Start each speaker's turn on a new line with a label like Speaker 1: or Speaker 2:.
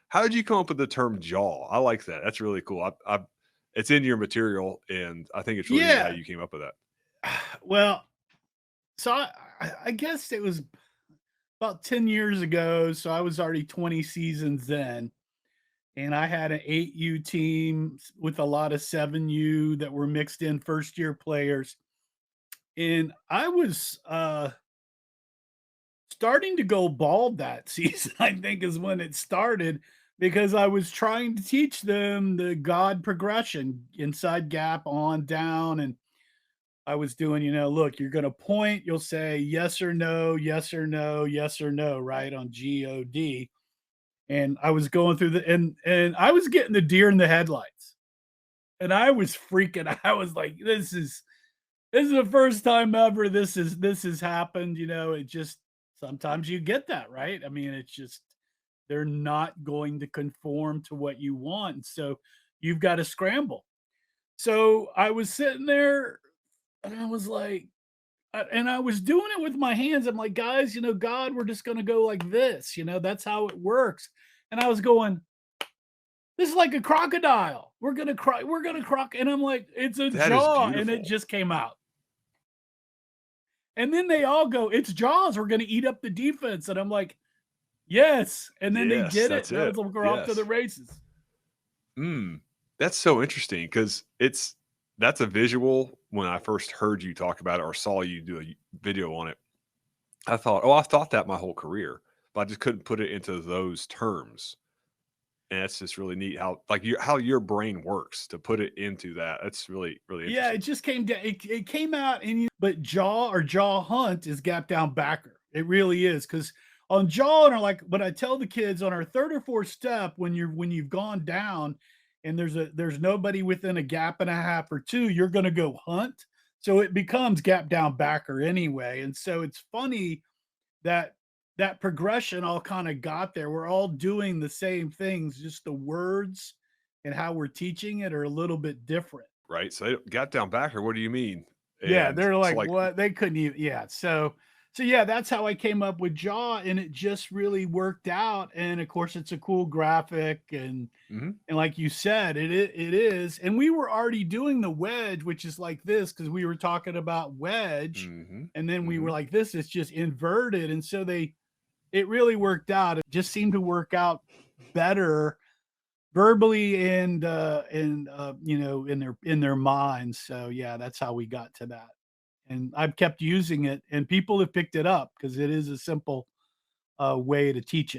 Speaker 1: How did you come up with the term jaw? I like that. That's really cool. I it's in your material, and I think it's really neat how
Speaker 2: Yeah.
Speaker 1: you came up with that.
Speaker 2: Well, so I guess it was about 10 years ago, so I was already 20 seasons then, and I had an 8U team with a lot of 7U that were mixed in first year players, and I was, starting to go bald that season, I think is when it started, because I was trying to teach them the God progression, inside gap, on, down, and I was doing, look, you're gonna point, you'll say yes or no, yes or no, yes or no, right, on God. And I was going through the and I was getting the deer in the headlights. And I was freaking I was like, this is the first time ever this has happened, it just sometimes you get that, right? I mean, it's just they're not going to conform to what you want. So you've got to scramble. So I was sitting there and I was like, and I was doing it with my hands. I'm like, guys, God, we're just going to go like this. That's how it works. And I was going, this is like a crocodile. We're going to cry. We're going to croc. And I'm like, it's a
Speaker 1: That is
Speaker 2: jaw. And it
Speaker 1: beautiful.
Speaker 2: just came out. And then they all go, it's Jaws. We're going to eat up the defense. And I'm like, yes. And then they
Speaker 1: Yes,
Speaker 2: did it.
Speaker 1: that's
Speaker 2: And I
Speaker 1: it.
Speaker 2: was like, we're off to the
Speaker 1: Yes.
Speaker 2: races.
Speaker 1: Mm. That's so interesting because that's a visual. When I first heard you talk about it or saw you do a video on it, I thought, "Oh, I've thought that my whole career," but I just couldn't put it into those terms. And that's just really neat how your brain works to put it into that. That's really, really
Speaker 2: Yeah, it
Speaker 1: interesting.
Speaker 2: just came down. It came out, and but jaw or jaw hunt is gap down backer. It really is because on jaw and like what I tell the kids on our third or fourth step when you've gone down and there's nobody within a gap and a half or two, you're going to go hunt. So it becomes gap down backer anyway. And so it's funny that that progression all kind of got there. We're all doing the same things, just the words and how we're teaching it are a little bit different.
Speaker 1: Right? So they got down backer, what do you mean?
Speaker 2: Yeah,
Speaker 1: And
Speaker 2: they're
Speaker 1: so,
Speaker 2: like,
Speaker 1: like
Speaker 2: "What?" They couldn't even yeah, so yeah, that's how I came up with Jaw, and it just really worked out, and of course, it's a cool graphic,
Speaker 1: mhm,
Speaker 2: and like you said, it is, and we were already doing the wedge, which is like this because we were talking about wedge,
Speaker 1: mhm,
Speaker 2: and then we were
Speaker 1: mhm.
Speaker 2: like, "This is just inverted," and so it really worked out. It just seemed to work out better verbally and in their minds. So yeah, that's how we got to that. And I've kept using it and people have picked it up because it is a simple way to teach it.